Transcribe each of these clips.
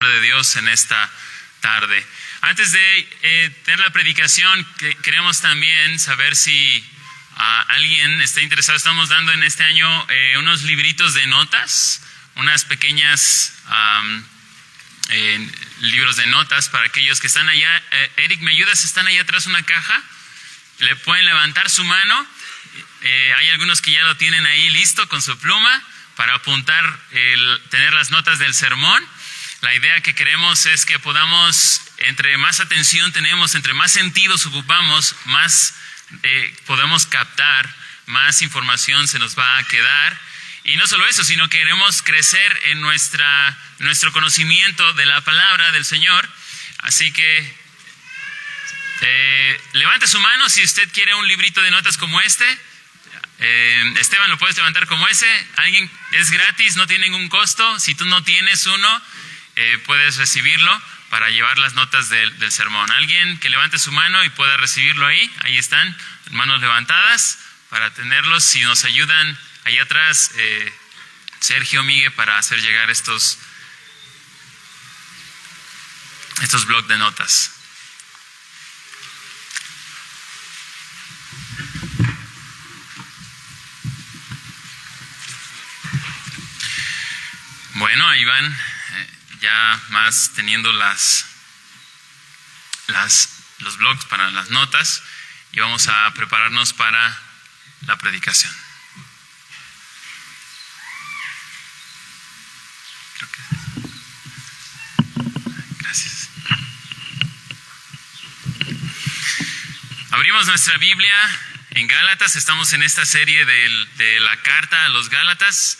de Dios en esta tarde. Antes de tener la predicación, queremos también saber si alguien está interesado. Estamos dando en este año unos libritos de notas, unas pequeñas libros de notas para aquellos que están allá. Eric, ¿me ayudas? Están allá atrás una caja. Le pueden levantar su mano. Hay algunos que ya lo tienen ahí listo con su pluma para apuntar, tener las notas del sermón. La idea que queremos es que podamos, entre más atención tenemos, entre más sentidos ocupamos, más podemos captar, más información se nos va a quedar. Y no solo eso, sino que queremos crecer en nuestro conocimiento de la palabra del Señor. Así que levante su mano si usted quiere un librito de notas como este. Esteban, ¿lo puedes levantar como ese? Alguien, es gratis, no tiene ningún costo. Si tú no tienes uno, puedes recibirlo para llevar las notas del sermón. Alguien que levante su mano y pueda recibirlo ahí. Ahí están, manos levantadas para tenerlos. Si nos ayudan ahí atrás, Sergio, Miguel, para hacer llegar estos blocs de notas. Bueno, ahí van, ya más teniendo los blogs para las notas, y vamos a prepararnos para la predicación. Gracias. Abrimos nuestra Biblia en Gálatas. Estamos en esta serie de la carta a los Gálatas.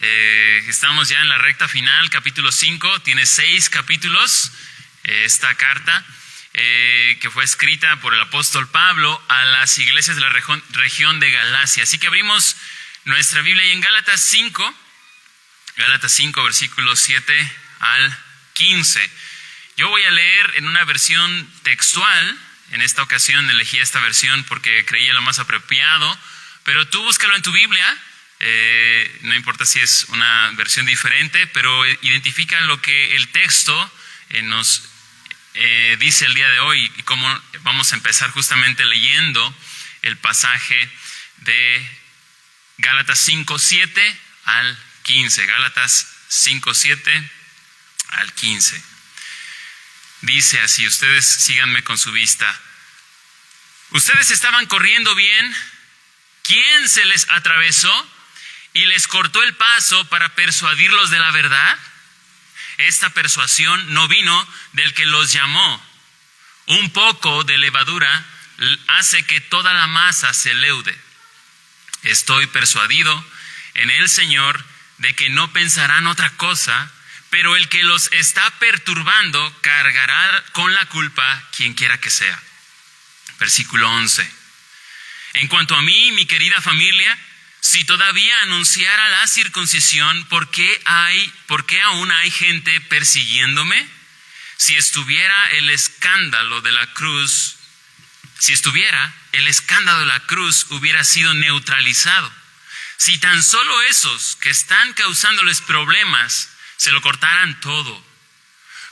Estamos ya en la recta final, capítulo 5, tiene 6 capítulos esta carta que fue escrita por el apóstol Pablo a las iglesias de la región de Galacia. Así que abrimos nuestra Biblia y en Gálatas 5, versículos 7 al 15. Yo voy a leer en una versión textual. En esta ocasión elegí esta versión porque creía lo más apropiado, pero tú búscalo en tu Biblia. No importa si es una versión diferente, pero identifica lo que el texto nos dice el día de hoy, y cómo vamos a empezar justamente leyendo el pasaje de Gálatas 5:7 al 15. Gálatas 5:7 al 15. Dice así, ustedes síganme con su vista. Ustedes estaban corriendo bien. ¿Quién se les atravesó y les cortó el paso para persuadirlos de la verdad? Esta persuasión no vino del que los llamó. Un poco de levadura hace que toda la masa se leude. Estoy persuadido en el Señor de que no pensarán otra cosa, pero el que los está perturbando cargará con la culpa quien quiera que sea. Versículo 11. En cuanto a mí, mi querida familia, si todavía anunciara la circuncisión, ¿por qué aún hay gente persiguiéndome? Si estuviera el escándalo de la cruz hubiera sido neutralizado. Si tan solo esos que están causándoles problemas se lo cortaran todo.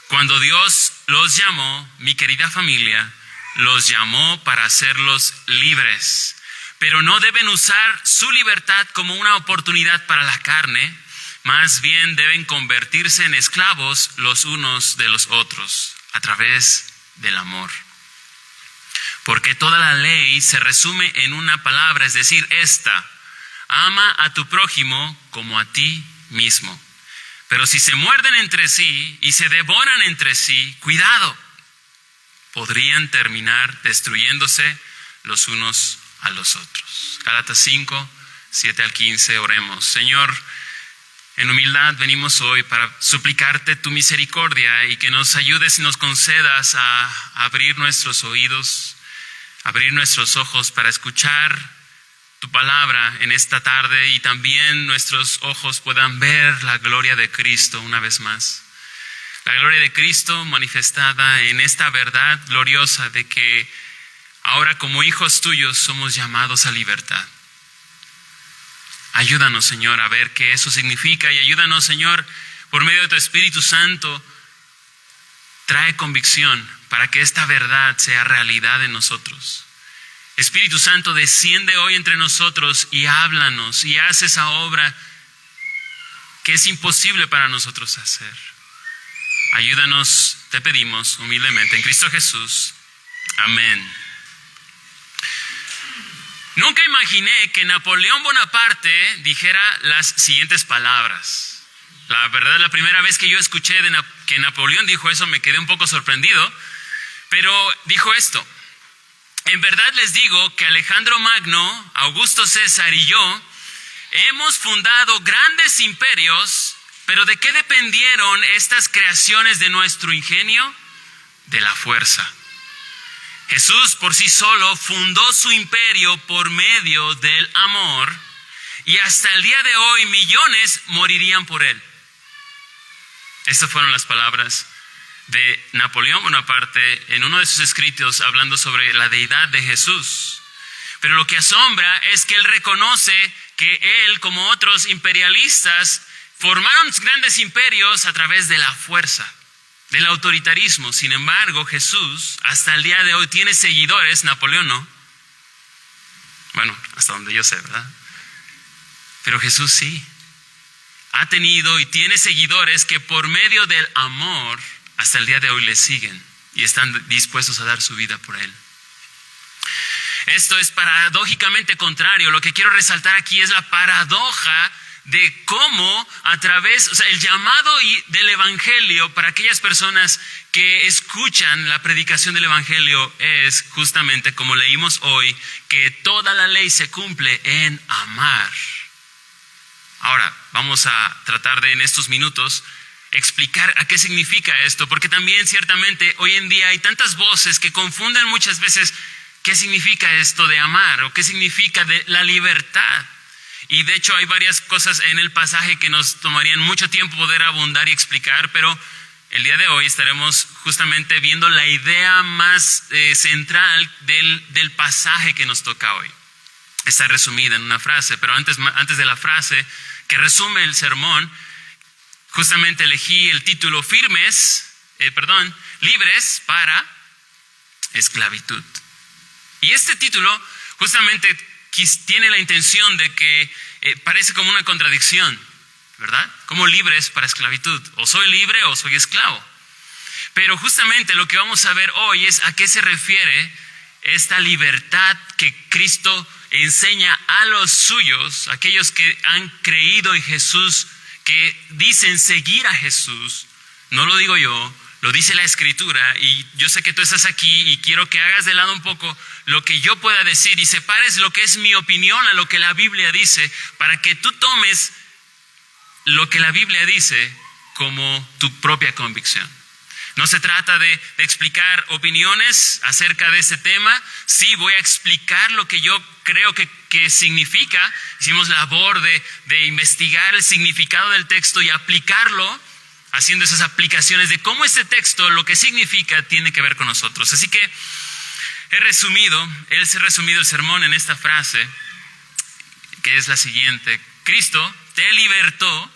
Cuando Dios los llamó, mi querida familia, los llamó para hacerlos libres. Pero no deben usar su libertad como una oportunidad para la carne, más bien deben convertirse en esclavos los unos de los otros a través del amor. Porque toda la ley se resume en una palabra, es decir, esta: ama a tu prójimo como a ti mismo. Pero si se muerden entre sí y se devoran entre sí, cuidado, podrían terminar destruyéndose los unos a los otros. Gálatas 5:7 al 15, oremos. Señor, en humildad venimos hoy para suplicarte tu misericordia y que nos ayudes y nos concedas a abrir nuestros oídos, abrir nuestros ojos para escuchar tu palabra en esta tarde, y también nuestros ojos puedan ver la gloria de Cristo una vez más. La gloria de Cristo manifestada en esta verdad gloriosa de que ahora como hijos tuyos somos llamados a libertad. Ayúdanos, Señor, a ver qué eso significa, y ayúdanos, Señor, por medio de tu Espíritu Santo, trae convicción para que esta verdad sea realidad en nosotros. Espíritu Santo, desciende hoy entre nosotros y háblanos y haz esa obra que es imposible para nosotros hacer. Ayúdanos, te pedimos humildemente, en Cristo Jesús. Amén. Nunca imaginé que Napoleón Bonaparte dijera las siguientes palabras. La verdad, la primera vez que yo escuché que Napoleón dijo eso, me quedé un poco sorprendido, pero dijo esto: en verdad les digo que Alejandro Magno, Augusto César y yo hemos fundado grandes imperios, pero ¿de qué dependieron estas creaciones de nuestro ingenio? De la fuerza. Jesús por sí solo fundó su imperio por medio del amor, y hasta el día de hoy millones morirían por él. Estas fueron las palabras de Napoleón Bonaparte en uno de sus escritos hablando sobre la deidad de Jesús. Pero lo que asombra es que él reconoce que él, como otros imperialistas, formaron grandes imperios a través de la fuerza, del autoritarismo. Sin embargo, Jesús hasta el día de hoy tiene seguidores, Napoleón no. Bueno, hasta donde yo sé, ¿verdad? Pero Jesús sí. Ha tenido y tiene seguidores que por medio del amor hasta el día de hoy le siguen y están dispuestos a dar su vida por él. Esto es paradójicamente contrario. Lo que quiero resaltar aquí es la paradoja de cómo a través, el llamado del Evangelio para aquellas personas que escuchan la predicación del Evangelio es justamente, como leímos hoy, que toda la ley se cumple en amar. Ahora, vamos a tratar de en estos minutos explicar a qué significa esto, porque también ciertamente hoy en día hay tantas voces que confunden muchas veces qué significa esto de amar o qué significa de la libertad. Y de hecho hay varias cosas en el pasaje que nos tomarían mucho tiempo poder abundar y explicar, pero el día de hoy estaremos justamente viendo la idea más central del pasaje que nos toca hoy. Está resumida en una frase, pero antes de la frase que resume el sermón, justamente elegí el título libres para esclavitud. Y este título justamente tiene la intención de que parece como una contradicción, ¿verdad? Como libres para esclavitud. O soy libre o soy esclavo. Pero justamente lo que vamos a ver hoy es a qué se refiere esta libertad que Cristo enseña a los suyos, aquellos que han creído en Jesús, que dicen seguir a Jesús. No lo digo yo, lo dice la Escritura, y yo sé que tú estás aquí y quiero que hagas de lado un poco lo que yo pueda decir y separes lo que es mi opinión a lo que la Biblia dice, para que tú tomes lo que la Biblia dice como tu propia convicción. No se trata de explicar opiniones acerca de este tema. Sí, voy a explicar lo que yo creo que significa. Hicimos labor de investigar el significado del texto y aplicarlo, haciendo esas aplicaciones de cómo este texto, lo que significa, tiene que ver con nosotros. Así que he resumido el sermón en esta frase, que es la siguiente: Cristo te libertó.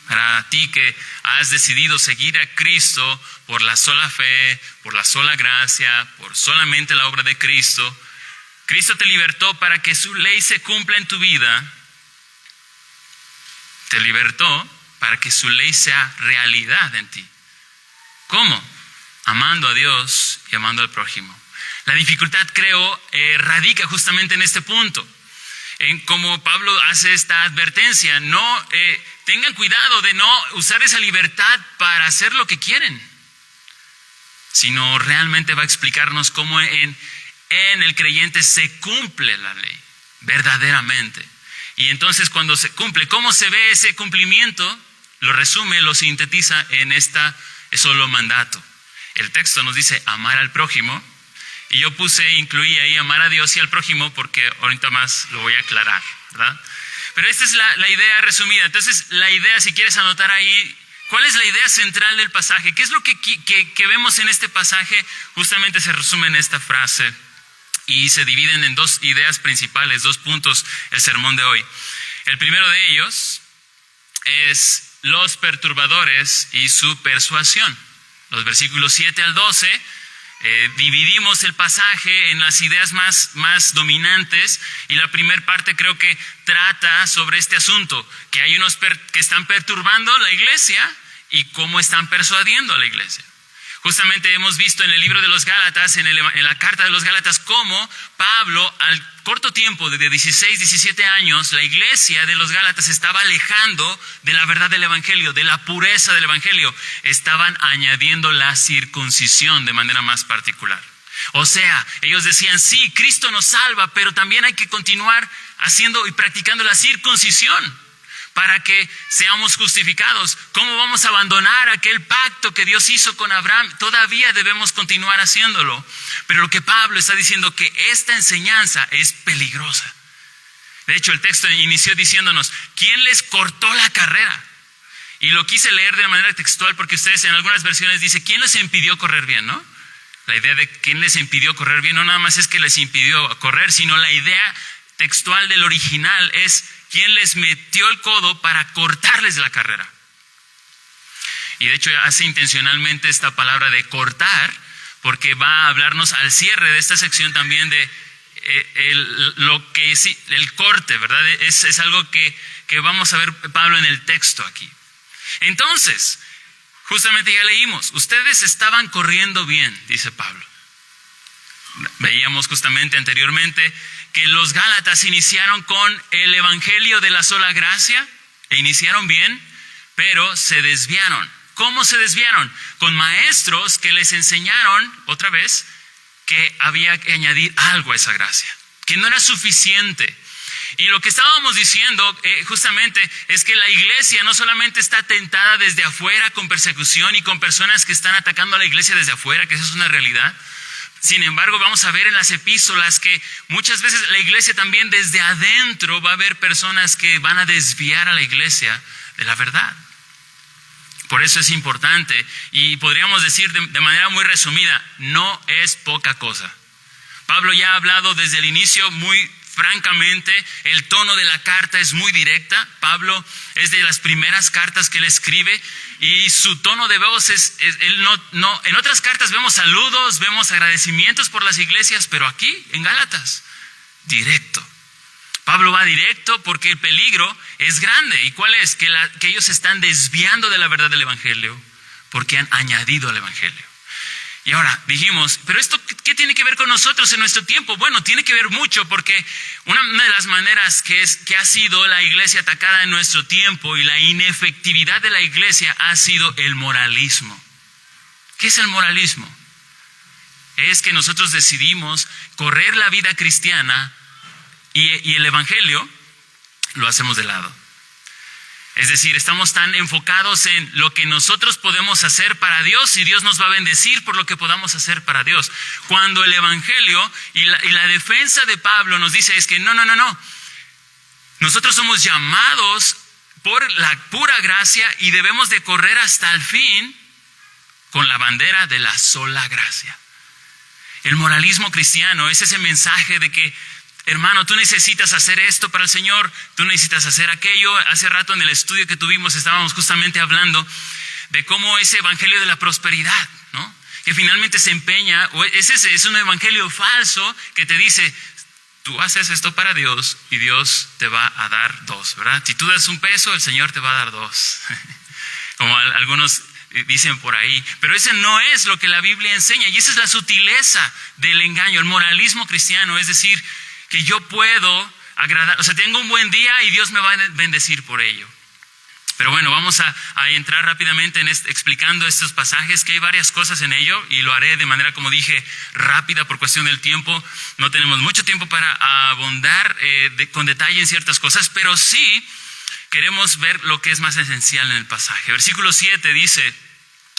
Para ti que has decidido seguir a Cristo por la sola fe, por la sola gracia, por solamente la obra de Cristo, Cristo te libertó para que su ley se cumpla en tu vida. Te libertó para que su ley sea realidad en ti. ¿Cómo? Amando a Dios y amando al prójimo. La dificultad, creo, radica justamente en este punto. En cómo Pablo hace esta advertencia: tengan cuidado de no usar esa libertad para hacer lo que quieren, sino realmente va a explicarnos cómo en el creyente se cumple la ley verdaderamente. Y entonces, cuando se cumple, ¿cómo se ve ese cumplimiento? Lo resume, lo sintetiza en esta solo mandato. El texto nos dice amar al prójimo. Y yo incluí ahí amar a Dios y al prójimo, porque ahorita más lo voy a aclarar, ¿verdad? Pero esta es la idea resumida. Entonces, la idea, si quieres anotar ahí, ¿cuál es la idea central del pasaje? ¿Qué es lo que vemos en este pasaje? Justamente se resume en esta frase y se dividen en dos ideas principales, 2 puntos, el sermón de hoy. El primero de ellos es los perturbadores y su persuasión. Los versículos 7 al 12, dividimos el pasaje en las ideas más dominantes, y la primera parte creo que trata sobre este asunto, que hay unos que están perturbando la iglesia y cómo están persuadiendo a la iglesia. Justamente hemos visto en el libro de los Gálatas, en la carta de los Gálatas, cómo Pablo, al corto tiempo de 16, 17 años, la iglesia de los Gálatas se estaba alejando de la verdad del evangelio, de la pureza del evangelio. Estaban añadiendo la circuncisión de manera más particular. O sea, ellos decían, sí, Cristo nos salva, pero también hay que continuar haciendo y practicando la circuncisión para que seamos justificados. ¿Cómo vamos a abandonar aquel pacto que Dios hizo con Abraham? Todavía debemos continuar haciéndolo. Pero lo que Pablo está diciendo, que esta enseñanza es peligrosa. De hecho, el texto inició diciéndonos, ¿quién les cortó la carrera? Y lo quise leer de manera textual porque ustedes en algunas versiones dice, ¿quién les impidió correr bien? ¿No? La idea de quién les impidió correr bien no nada más es que les impidió correr, sino la idea textual del original es quién les metió el codo para cortarles la carrera. Y de hecho hace intencionalmente esta palabra de cortar, porque va a hablarnos al cierre de esta sección también de lo que es el corte, ¿verdad? Es algo que vamos a ver Pablo en el texto aquí. Entonces, justamente ya leímos, ustedes estaban corriendo bien, dice Pablo. Veíamos justamente anteriormente que los Gálatas iniciaron con el evangelio de la sola gracia, e iniciaron bien, pero se desviaron. ¿Cómo se desviaron? Con maestros que les enseñaron, otra vez, que había que añadir algo a esa gracia, que no era suficiente. Y lo que estábamos diciendo justamente es que la iglesia no solamente está tentada desde afuera con persecución y con personas que están atacando a la iglesia desde afuera, que eso es una realidad. Sin embargo, vamos a ver en las epístolas que muchas veces la iglesia también desde adentro va a haber personas que van a desviar a la iglesia de la verdad. Por eso es importante, y podríamos decir de manera muy resumida, no es poca cosa. Pablo ya ha hablado desde el inicio muy francamente, el tono de la carta es muy directa. Pablo es de las primeras cartas que él escribe y su tono de voz él no, en otras cartas vemos saludos, vemos agradecimientos por las iglesias, pero aquí en Gálatas, directo. Pablo va directo porque el peligro es grande. ¿Y cuál es? Que ellos se están desviando de la verdad del evangelio porque han añadido al evangelio. Y ahora dijimos, ¿pero esto qué tiene que ver con nosotros en nuestro tiempo? Bueno, tiene que ver mucho porque una de las maneras que ha sido la iglesia atacada en nuestro tiempo y la inefectividad de la iglesia ha sido el moralismo. ¿Qué es el moralismo? Es que nosotros decidimos correr la vida cristiana y el evangelio lo hacemos de lado. Es decir, estamos tan enfocados en lo que nosotros podemos hacer para Dios y Dios nos va a bendecir por lo que podamos hacer para Dios. Cuando el evangelio y la defensa de Pablo nos dice es que no. Nosotros somos llamados por la pura gracia y debemos de correr hasta el fin con la bandera de la sola gracia. El moralismo cristiano es ese mensaje de que, hermano, tú necesitas hacer esto para el Señor, tú necesitas hacer aquello. Hace rato en el estudio que tuvimos estábamos justamente hablando de cómo ese evangelio de la prosperidad, ¿no? Que finalmente se empeña, es un evangelio falso que te dice, tú haces esto para Dios y Dios te va a dar 2, ¿verdad? Si tú das 1 peso, el Señor te va a dar 2. Como algunos dicen por ahí. Pero ese no es lo que la Biblia enseña y esa es la sutileza del engaño, el moralismo cristiano, es decir, que yo puedo agradar, o sea, tengo un buen día y Dios me va a bendecir por ello. Pero bueno, vamos a entrar rápidamente en explicando estos pasajes, que hay varias cosas en ello y lo haré de manera, como dije, rápida por cuestión del tiempo. No tenemos mucho tiempo para abundar con detalle en ciertas cosas, pero sí queremos ver lo que es más esencial en el pasaje. Versículo 7 dice,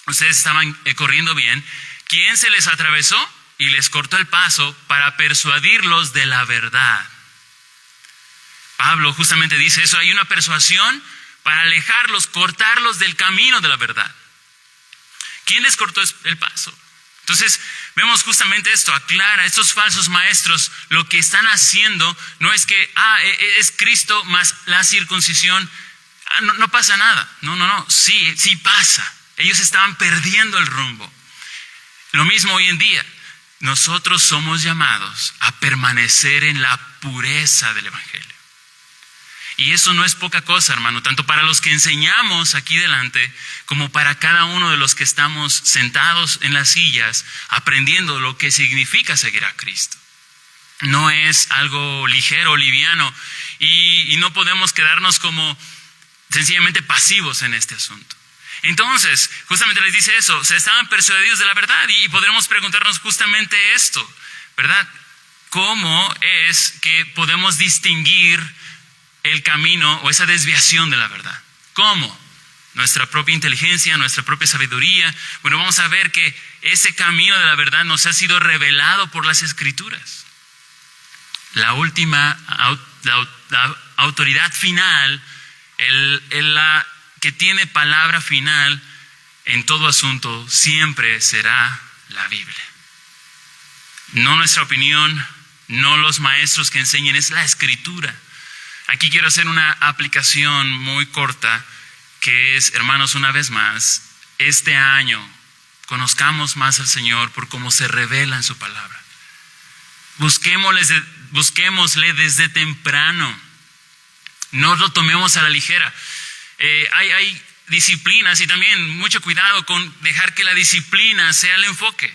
ustedes estaban corriendo bien, ¿quién se les atravesó y les cortó el paso para persuadirlos de la verdad? Pablo justamente dice eso, hay una persuasión para alejarlos, cortarlos del camino de la verdad. ¿Quién les cortó el paso? Entonces vemos justamente esto, aclara, estos falsos maestros lo que están haciendo no es que es Cristo más la circuncisión, no pasa nada. No, sí pasa. Ellos estaban perdiendo el rumbo. Lo mismo hoy en día. Nosotros somos llamados a permanecer en la pureza del Evangelio. Y eso no es poca cosa, hermano, tanto para los que enseñamos aquí delante, como para cada uno de los que estamos sentados en las sillas, aprendiendo lo que significa seguir a Cristo. No es algo ligero, liviano, y no podemos quedarnos como sencillamente pasivos en este asunto. Entonces, justamente les dice eso, se estaban persuadidos de la verdad, y podremos preguntarnos justamente esto, ¿verdad? ¿Cómo es que podemos distinguir el camino o esa desviación de la verdad? ¿Cómo? Nuestra propia inteligencia, nuestra propia sabiduría. Bueno, vamos a ver que ese camino de la verdad nos ha sido revelado por las Escrituras. La última la autoridad final, la que tiene palabra final en todo asunto, siempre será la Biblia. No nuestra opinión, no los maestros que enseñen, es la Escritura. Aquí quiero hacer una aplicación muy corta, que es, hermanos, una vez más, este año conozcamos más al Señor por cómo se revela en su palabra. Busquémosle desde temprano. No lo tomemos a la ligera. Hay disciplinas, y también mucho cuidado con dejar que la disciplina sea el enfoque.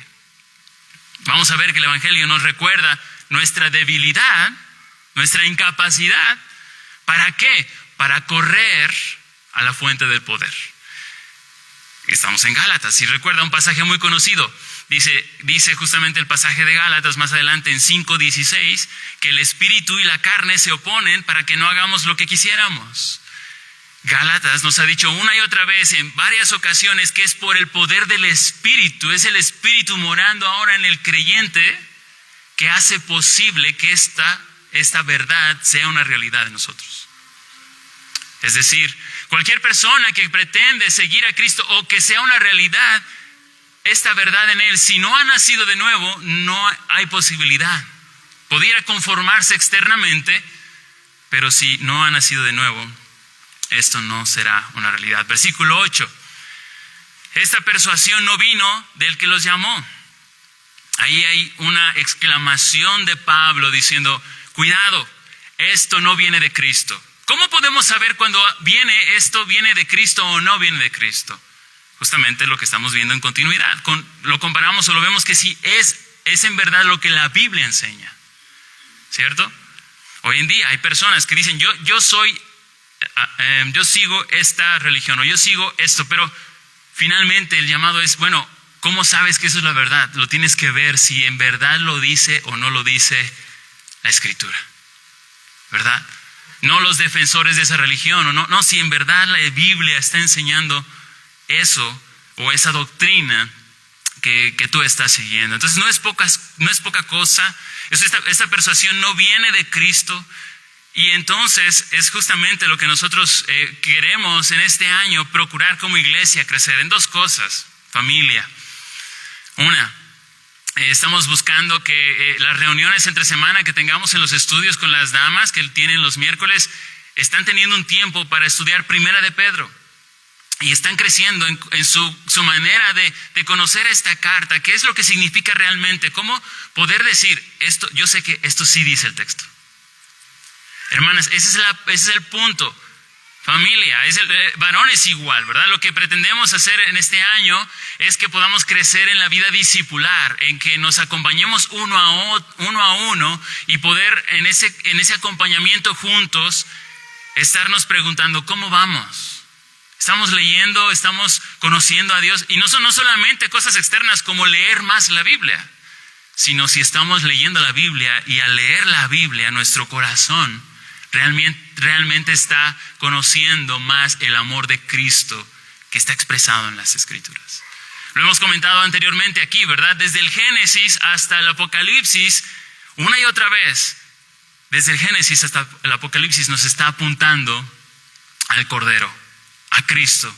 Vamos a ver que el Evangelio nos recuerda nuestra debilidad, nuestra incapacidad. ¿Para qué? Para correr a la fuente del poder. Estamos en Gálatas, si recuerda un pasaje muy conocido. Dice justamente el pasaje de Gálatas más adelante en 5:16, que el espíritu y la carne se oponen para que no hagamos lo que quisiéramos. Gálatas nos ha dicho una y otra vez en varias ocasiones que es por el poder del Espíritu, es el Espíritu morando ahora en el creyente que hace posible que esta verdad sea una realidad en nosotros. Es decir, cualquier persona que pretende seguir a Cristo o que sea una realidad, esta verdad en él, si no ha nacido de nuevo, no hay posibilidad. Pudiera conformarse externamente, pero si no ha nacido de nuevo, esto no será una realidad. Versículo 8. Esta persuasión no vino del que los llamó. Ahí hay una exclamación de Pablo diciendo, cuidado, esto no viene de Cristo. ¿Cómo podemos saber cuando esto viene de Cristo o no viene de Cristo? Justamente lo que estamos viendo en continuidad. Lo comparamos o lo vemos que sí es en verdad lo que la Biblia enseña. ¿Cierto? Hoy en día hay personas que dicen, yo sigo esta religión o yo sigo esto, pero finalmente el llamado es, bueno, ¿cómo sabes que eso es la verdad? Lo tienes que ver si en verdad lo dice o no lo dice la Escritura, ¿verdad? No los defensores de esa religión, no, si en verdad la Biblia está enseñando eso o esa doctrina que tú estás siguiendo. Entonces no es poca cosa. Esta persuasión no viene de Cristo, y entonces es justamente lo que nosotros queremos en este año procurar como iglesia crecer en dos cosas, familia. Una, estamos buscando que las reuniones entre semana que tengamos en los estudios con las damas que tienen los miércoles, están teniendo un tiempo para estudiar Primera de Pedro. Y están creciendo en su manera de conocer esta carta, qué es lo que significa realmente, cómo poder decir, esto, yo sé que esto sí dice el texto. Hermanas, ese es el punto. Familia, varones igual, ¿verdad? Lo que pretendemos hacer en este año es que podamos crecer en la vida discipular, en que nos acompañemos uno a uno y poder en ese acompañamiento juntos estarnos preguntando, ¿cómo vamos? Estamos leyendo, estamos conociendo a Dios, y no son solamente cosas externas como leer más la Biblia, sino si estamos leyendo la Biblia y al leer la Biblia nuestro corazón realmente está conociendo más el amor de Cristo que está expresado en las Escrituras. Lo hemos comentado anteriormente aquí, ¿verdad? Desde el Génesis hasta el Apocalipsis, una y otra vez, desde el Génesis hasta el Apocalipsis nos está apuntando al Cordero, a Cristo.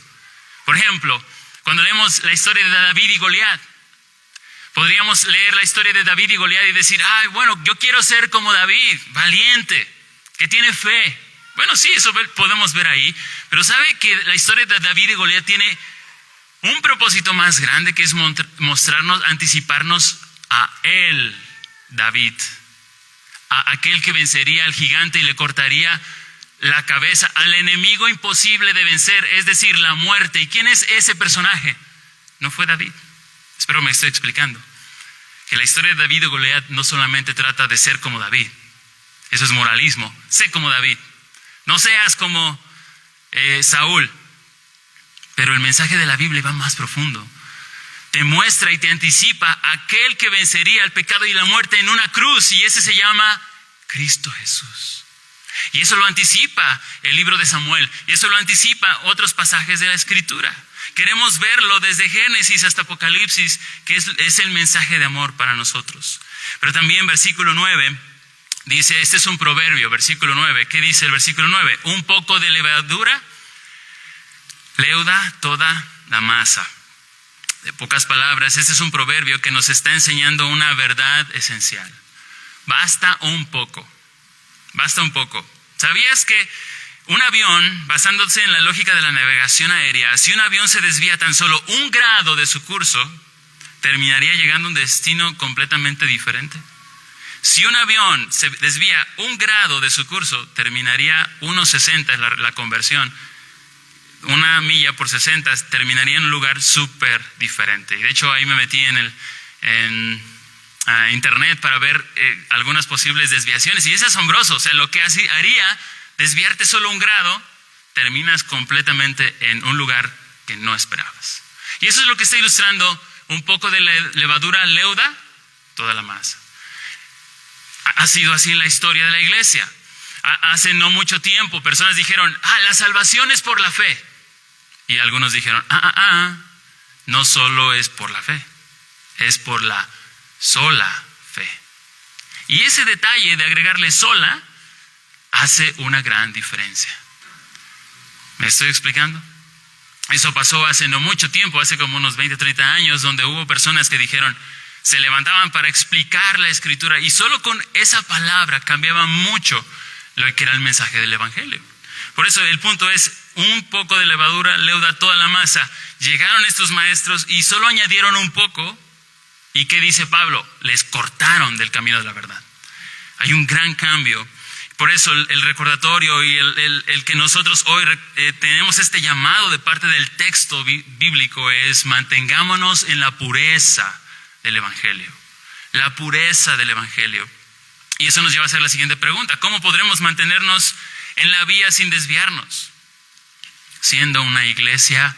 Por ejemplo, cuando leemos la historia de David y Goliat, podríamos leer la historia de David y Goliat y decir, bueno, yo quiero ser como David, valiente, que tiene fe, Bueno, sí, eso podemos ver ahí, pero ¿sabe que la historia de David y Goliat tiene un propósito más grande, que es mostrarnos, anticiparnos a él, David, a aquel que vencería al gigante y le cortaría la cabeza al enemigo imposible de vencer, es decir, la muerte? ¿Y quién es ese personaje? No fue David. Espero me estoy explicando. Que la historia de David y Goliat no solamente trata de ser como David. Eso es moralismo. Sé como David. No seas como Saúl. Pero el mensaje de la Biblia va más profundo. Te muestra y te anticipa a aquel que vencería el pecado y la muerte en una cruz. Y ese se llama Cristo Jesús. Y eso lo anticipa el libro de Samuel. Y eso lo anticipa otros pasajes de la Escritura. Queremos verlo desde Génesis hasta Apocalipsis, que es el mensaje de amor para nosotros. Pero también versículo 9 dice, este es un proverbio, versículo 9. ¿Qué dice el versículo 9? Un poco de levadura leuda toda la masa. De pocas palabras, este es un proverbio que nos está enseñando una verdad esencial. Basta un poco. Basta un poco. ¿Sabías que un avión, basándose en la lógica de la navegación aérea, si un avión se desvía tan solo 1 grado de su curso, terminaría llegando a un destino completamente diferente? Si un avión se desvía 1 grado de su curso, terminaría 1.60, es la conversión. 1 milla por 60 terminaría en un lugar súper diferente. Y de hecho ahí me metí en internet para ver algunas posibles desviaciones. Y es asombroso, o sea, lo que haría desviarte solo 1 grado, terminas completamente en un lugar que no esperabas. Y eso es lo que está ilustrando: un poco de levadura leuda toda la masa. Ha sido así en la historia de la iglesia. Hace no mucho tiempo personas dijeron, la salvación es por la fe. Y algunos dijeron, no solo es por la fe, es por la sola fe. Y ese detalle de agregarle sola hace una gran diferencia. ¿Me estoy explicando? Eso pasó hace no mucho tiempo, hace como unos 20, 30 años, donde hubo personas que dijeron, se levantaban para explicar la Escritura y solo con esa palabra cambiaba mucho lo que era el mensaje del Evangelio. Por eso el punto es, un poco de levadura leuda toda la masa. Llegaron estos maestros y solo añadieron un poco. ¿Y qué dice Pablo? Les cortaron del camino de la verdad. Hay un gran cambio. Por eso el recordatorio y el que nosotros hoy tenemos este llamado de parte del texto bíblico es: mantengámonos en la pureza del Evangelio. La pureza del Evangelio. Y eso nos lleva a hacer la siguiente pregunta: ¿cómo podremos mantenernos en la vía sin desviarnos? Siendo una iglesia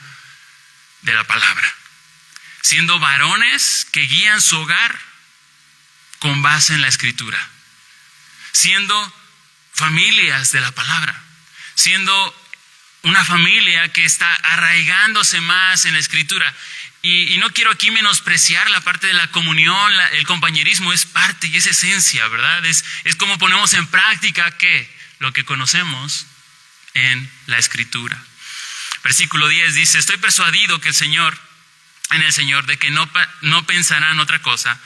de la palabra. Siendo varones que guían su hogar con base en la Escritura. Siendo familias de la palabra. Siendo una familia que está arraigándose más en la Escritura. Y no quiero aquí menospreciar la parte de la comunión, el compañerismo es parte y es esencia, ¿verdad? Es como ponemos en práctica lo que conocemos en la Escritura. Versículo 10 dice: estoy persuadido que en el Señor, de que no pensarán otra cosa,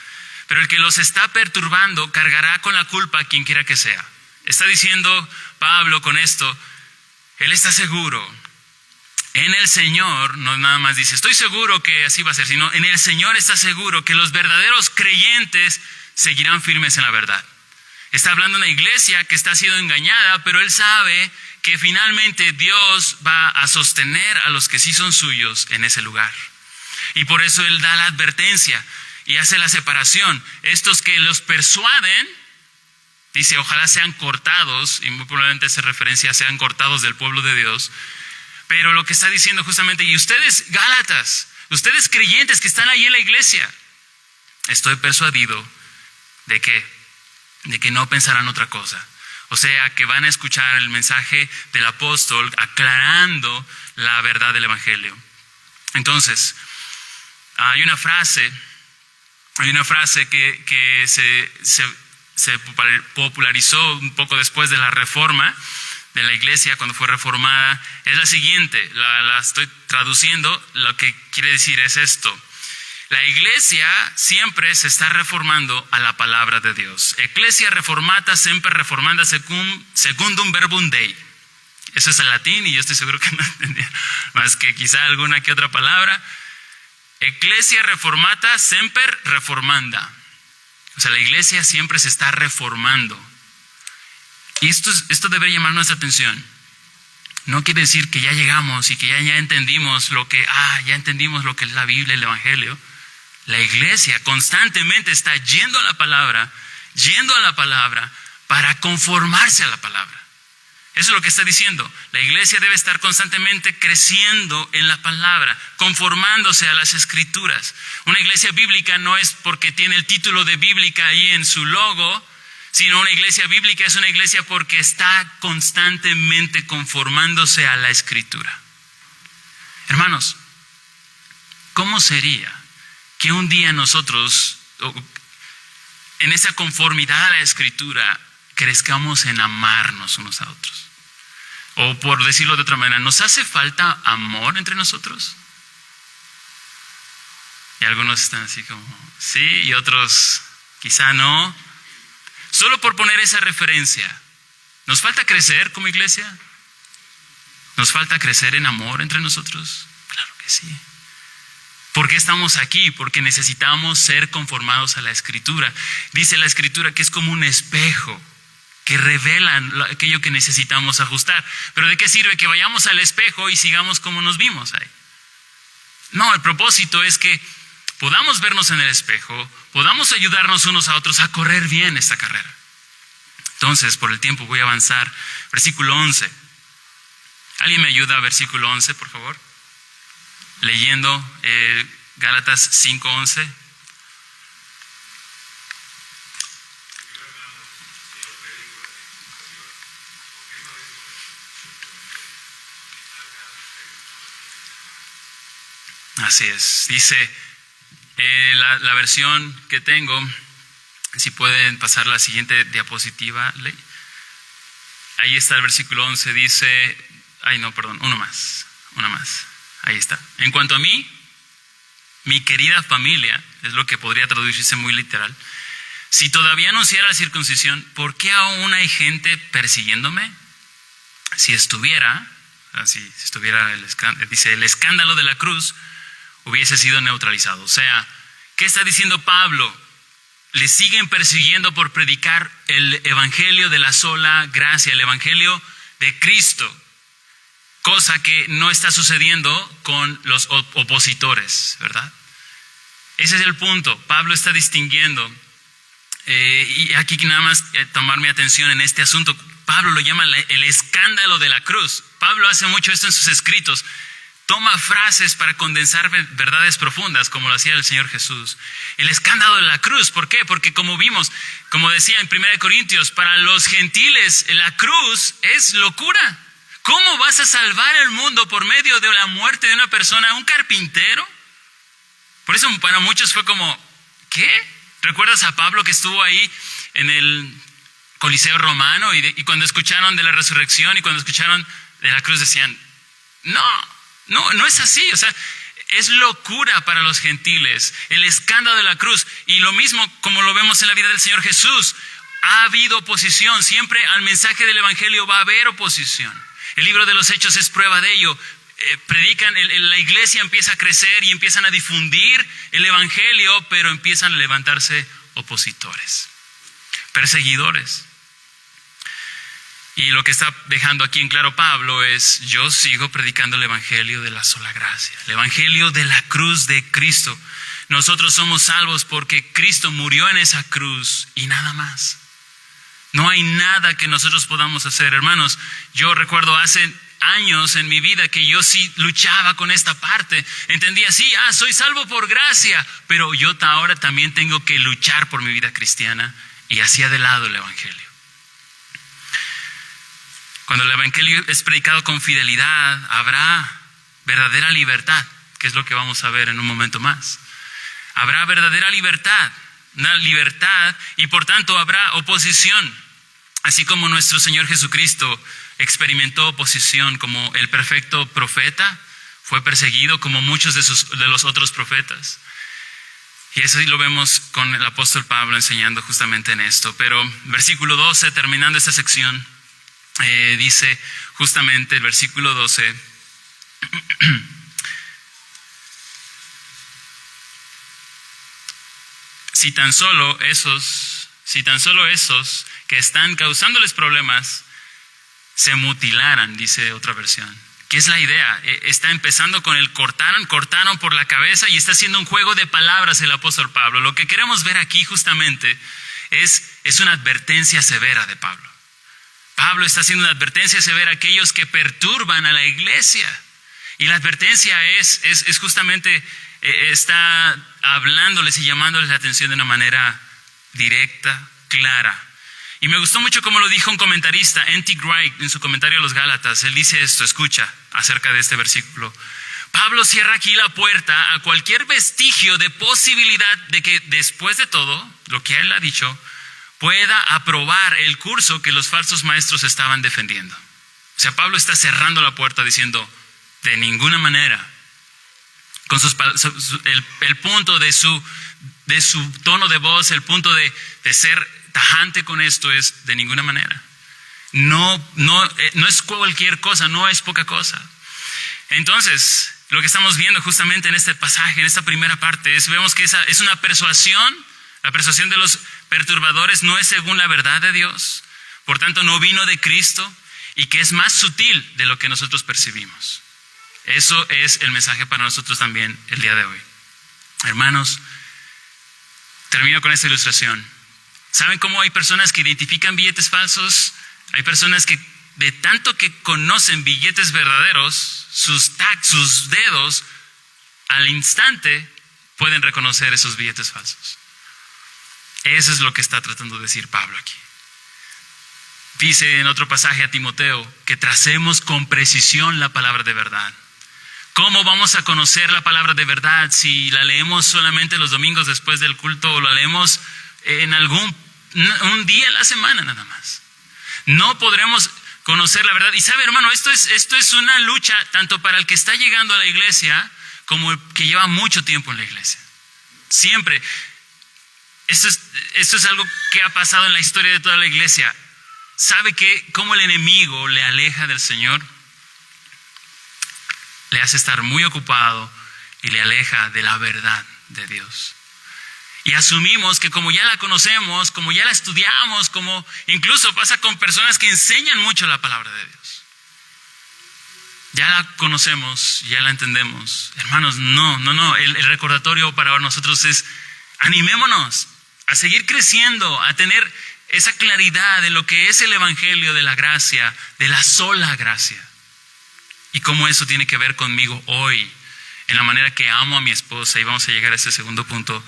pero el que los está perturbando cargará con la culpa a quien quiera que sea. Está diciendo Pablo con esto, él está seguro. En el Señor, no nada más dice, estoy seguro que así va a ser, sino en el Señor está seguro que los verdaderos creyentes seguirán firmes en la verdad. Está hablando de una iglesia que está siendo engañada, pero él sabe que finalmente Dios va a sostener a los que sí son suyos en ese lugar. Y por eso él da la advertencia y hace la separación. Estos que los persuaden, dice, ojalá sean cortados, y muy probablemente hace referencia a sean cortados del pueblo de Dios. Pero lo que está diciendo justamente, y ustedes Gálatas, ustedes creyentes que están ahí en la iglesia, estoy persuadido de que no pensarán otra cosa. O sea, que van a escuchar el mensaje del apóstol aclarando la verdad del Evangelio. Entonces, hay una frase que se popularizó un poco después de la Reforma de la iglesia, cuando fue reformada. Es la siguiente, la estoy traduciendo. Lo que quiere decir es esto: la iglesia siempre se está reformando a la palabra de Dios. Ecclesia reformata sempre reformanda secundum verbum Dei. Eso es el latín y yo estoy seguro que no entendía más que quizá alguna que otra palabra. Ecclesia reformata semper reformanda. O sea, la iglesia siempre se está reformando. Y esto debe llamar nuestra atención. No quiere decir que ya llegamos y que ya entendimos ya entendimos lo que es la Biblia, el Evangelio. La iglesia constantemente está yendo a la palabra para conformarse a la palabra. Eso es lo que está diciendo. La iglesia debe estar constantemente creciendo en la palabra, conformándose a las escrituras. Una iglesia bíblica no es porque tiene el título de bíblica ahí en su logo, sino una iglesia bíblica es una iglesia porque está constantemente conformándose a la escritura. Hermanos, ¿cómo sería que un día nosotros, en esa conformidad a la escritura, crezcamos en amarnos unos a otros? O por decirlo de otra manera, ¿nos hace falta amor entre nosotros? Y algunos están así como, sí, y otros quizá no. Solo por poner esa referencia, ¿nos falta crecer como iglesia? ¿Nos falta crecer en amor entre nosotros? Claro que sí. ¿Por qué estamos aquí? Porque necesitamos ser conformados a la Escritura. Dice la Escritura que es como un espejo que revelan aquello que necesitamos ajustar. Pero ¿de qué sirve que vayamos al espejo y sigamos como nos vimos ahí? No, el propósito es que podamos vernos en el espejo, podamos ayudarnos unos a otros a correr bien esta carrera. Entonces, por el tiempo voy a avanzar. Versículo 11. ¿Alguien me ayuda a versículo 11, por favor? Leyendo Gálatas 5:11. Así es. Dice la versión que tengo, si pueden pasar la siguiente diapositiva. Ahí está el versículo 11, dice, una más. Ahí está. En cuanto a mí, mi querida familia, es lo que podría traducirse muy literal. Si todavía anunciara la circuncisión, ¿por qué aún hay gente persiguiéndome? Si estuviera dice, el escándalo de la cruz hubiese sido neutralizado. O sea, ¿qué está diciendo Pablo? Le siguen persiguiendo por predicar el evangelio de la sola gracia, el evangelio de Cristo. Cosa que no está sucediendo con los opositores, ¿verdad? Ese es el punto. Pablo está distinguiendo. Y aquí nada más tomar mi atención en este asunto. Pablo lo llama el escándalo de la cruz. Pablo hace mucho esto en sus escritos. Toma frases para condensar verdades profundas, como lo hacía el Señor Jesús. El escándalo de la cruz, ¿por qué? Porque como vimos, como decía en 1 Corintios, para los gentiles la cruz es locura. ¿Cómo vas a salvar el mundo por medio de la muerte de una persona, un carpintero? Por eso para muchos fue como, ¿qué? ¿Recuerdas a Pablo que estuvo ahí en el Coliseo Romano y cuando escucharon de la resurrección y cuando escucharon de la cruz decían, no es así? O sea, es locura para los gentiles, el escándalo de la cruz. Y lo mismo como lo vemos en la vida del Señor Jesús. Ha habido oposición, siempre al mensaje del evangelio va a haber oposición. El libro de los Hechos es prueba de ello. Predican, la iglesia empieza a crecer y empiezan a difundir el evangelio, pero empiezan a levantarse opositores, perseguidores. Y lo que está dejando aquí en claro Pablo es, yo sigo predicando el evangelio de la sola gracia, el evangelio de la cruz de Cristo. Nosotros somos salvos porque Cristo murió en esa cruz y nada más. No hay nada que nosotros podamos hacer, hermanos. Yo recuerdo hace años en mi vida que yo sí luchaba con esta parte. Entendía, sí, soy salvo por gracia, pero yo ahora también tengo que luchar por mi vida cristiana y hacía de lado el evangelio. Cuando el evangelio es predicado con fidelidad, habrá verdadera libertad, que es lo que vamos a ver en un momento más. Habrá verdadera libertad, una libertad, y por tanto habrá oposición. Así como nuestro Señor Jesucristo experimentó oposición como el perfecto profeta, fue perseguido como muchos de los otros profetas. Y eso sí lo vemos con el apóstol Pablo enseñando justamente en esto. Pero versículo 12, terminando esta sección, dice, justamente el versículo 12. Si tan solo esos que están causándoles problemas se mutilaran, dice otra versión. ¿Qué es la idea? Está empezando con el cortaron por la cabeza, y está haciendo un juego de palabras el apóstol Pablo. Lo que queremos ver aquí justamente es una advertencia severa de Pablo. Pablo está haciendo una advertencia severa a aquellos que perturban a la iglesia. Y la advertencia es justamente, está hablándoles y llamándoles la atención de una manera directa, clara. Y me gustó mucho como lo dijo un comentarista, N.T. Wright, en su comentario a los Gálatas. Él dice esto, escucha, acerca de este versículo. Pablo cierra aquí la puerta a cualquier vestigio de posibilidad de que después de todo, lo que él ha dicho, pueda aprobar el curso que los falsos maestros estaban defendiendo. O sea, Pablo está cerrando la puerta diciendo, de ninguna manera, con el punto de su tono de voz, el punto de ser tajante con esto es de ninguna manera. No es cualquier cosa, no es poca cosa. Entonces, lo que estamos viendo justamente en este pasaje, en esta primera parte, vemos que es una persuasión. La persuasión de los perturbadores no es según la verdad de Dios, por tanto no vino de Cristo, y que es más sutil de lo que nosotros percibimos. Eso es el mensaje para nosotros también el día de hoy. Hermanos, termino con esta ilustración. ¿Saben cómo hay personas que identifican billetes falsos? Hay personas que de tanto que conocen billetes verdaderos, sus dedos al instante pueden reconocer esos billetes falsos. Eso es lo que está tratando de decir Pablo aquí. Dice en otro pasaje a Timoteo que tracemos con precisión la palabra de verdad. ¿Cómo vamos a conocer la palabra de verdad si la leemos solamente los domingos después del culto o la leemos en un día a la semana nada más? No podremos conocer la verdad. Y sabe, hermano, esto es una lucha tanto para el que está llegando a la iglesia como el que lleva mucho tiempo en la iglesia. Siempre. Esto es algo que ha pasado en la historia de toda la iglesia. ¿Sabe cómo el enemigo le aleja del Señor? Le hace estar muy ocupado y le aleja de la verdad de Dios. Y asumimos que como ya la conocemos, como ya la estudiamos, como incluso pasa con personas que enseñan mucho la palabra de Dios. Ya la conocemos, ya la entendemos. Hermanos, no. El recordatorio para nosotros es: animémonos a seguir creciendo, a tener esa claridad de lo que es el evangelio de la gracia, de la sola gracia. Y cómo eso tiene que ver conmigo hoy, en la manera que amo a mi esposa. Y vamos a llegar a ese segundo punto.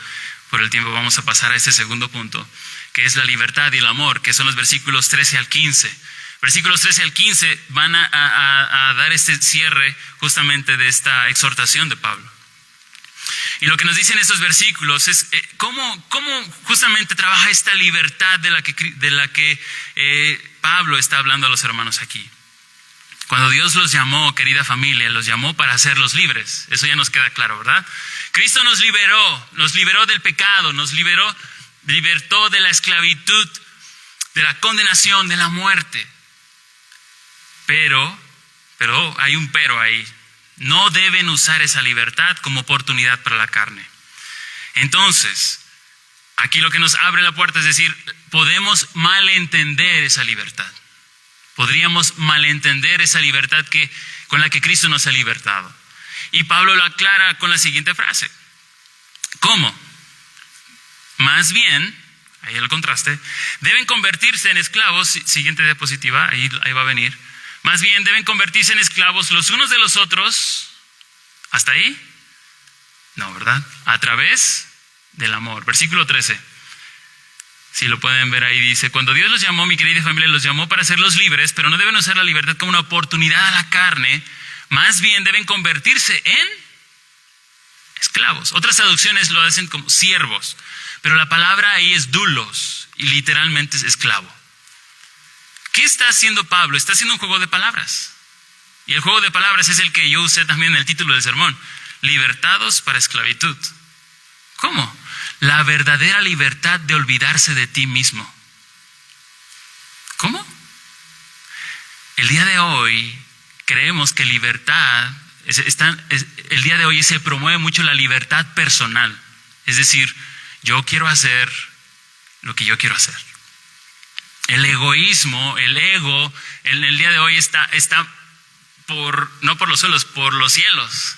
Por el tiempo vamos a pasar a ese segundo punto, que es la libertad y el amor, que son los versículos 13 al 15. Versículos 13 al 15 van a dar este cierre justamente de esta exhortación de Pablo. Y lo que nos dicen estos versículos es cómo justamente trabaja esta libertad de la que Pablo está hablando a los hermanos aquí. Cuando Dios los llamó, querida familia, los llamó para hacerlos libres. Eso ya nos queda claro, ¿verdad? Cristo nos liberó del pecado, nos libertó de la esclavitud, de la condenación, de la muerte. Pero hay un pero ahí. No deben usar esa libertad como oportunidad para la carne. Entonces, aquí lo que nos abre la puerta es decir, podemos malentender esa libertad. Podríamos malentender esa libertad con la que Cristo nos ha libertado. Y Pablo lo aclara con la siguiente frase. ¿Cómo? Más bien, ahí el contraste, deben convertirse en esclavos. Siguiente diapositiva, ahí va a venir. Más bien deben convertirse en esclavos los unos de los otros. ¿Hasta ahí? No, ¿verdad? A través del amor. Versículo 13. Si lo pueden ver ahí, dice: cuando Dios los llamó, mi querida familia, los llamó para hacerlos libres, pero no deben usar la libertad como una oportunidad a la carne, más bien deben convertirse en esclavos. Otras traducciones lo hacen como siervos, pero la palabra ahí es doulos y literalmente es esclavo. ¿Qué está haciendo Pablo? Está haciendo un juego de palabras. Y el juego de palabras es el que yo usé también en el título del sermón: libertados para esclavitud. ¿Cómo? La verdadera libertad de olvidarse de ti mismo. ¿Cómo? El día de hoy creemos que libertad, el día de hoy se promueve mucho la libertad personal. Es decir, yo quiero hacer lo que yo quiero hacer. El egoísmo, el ego, en el día de hoy está no por los suelos, por los cielos.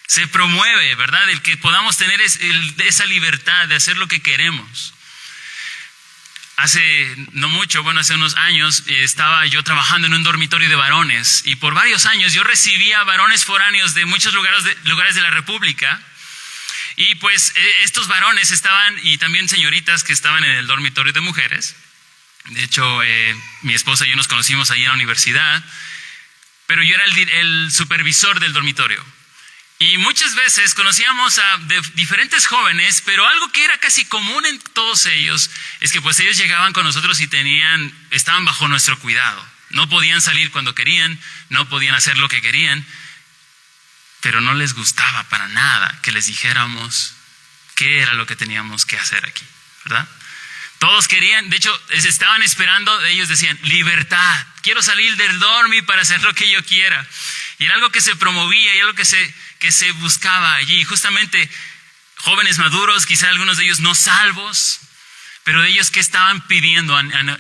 Se promueve, ¿verdad? El que podamos tener esa libertad de hacer lo que queremos. Hace no mucho, hace unos años, estaba yo trabajando en un dormitorio de varones y por varios años yo recibía varones foráneos de muchos lugares de la República. Y pues estos varones estaban, y también señoritas que estaban en el dormitorio de mujeres. De hecho, mi esposa y yo nos conocimos ahí en la universidad, pero yo era el supervisor del dormitorio. Y muchas veces conocíamos a diferentes jóvenes, pero algo que era casi común en todos ellos es que pues ellos llegaban con nosotros y estaban bajo nuestro cuidado. No podían salir cuando querían, no podían hacer lo que querían, pero no les gustaba para nada que les dijéramos qué era lo que teníamos que hacer aquí, ¿verdad? Todos querían, de hecho, estaban esperando, ellos decían, libertad, quiero salir del dormi para hacer lo que yo quiera. Y era algo que se promovía y algo que se buscaba allí. Justamente jóvenes maduros, quizá algunos de ellos no salvos, pero de ellos que estaban pidiendo,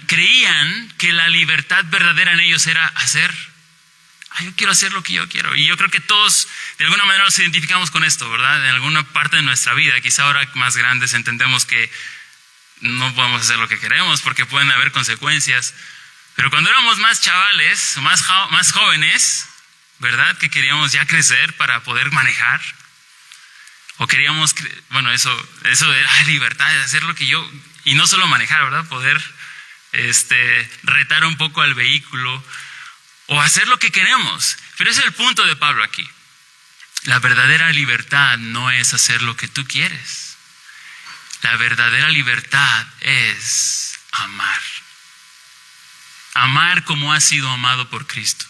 creían que la libertad verdadera en ellos era yo quiero hacer lo que yo quiero. Y yo creo que todos de alguna manera nos identificamos con esto, ¿verdad? En alguna parte de nuestra vida, quizá ahora más grandes entendemos que no podemos hacer lo que queremos porque pueden haber consecuencias. Pero cuando éramos más chavales, más jóvenes, ¿verdad? Que queríamos ya crecer para poder manejar. O queríamos, eso de libertad, de hacer lo que yo, y no solo manejar, ¿verdad? Poder retar un poco al vehículo o hacer lo que queremos. Pero ese es el punto de Pablo aquí. La verdadera libertad no es hacer lo que tú quieres. La verdadera libertad es amar. Amar como has sido amado por Cristo.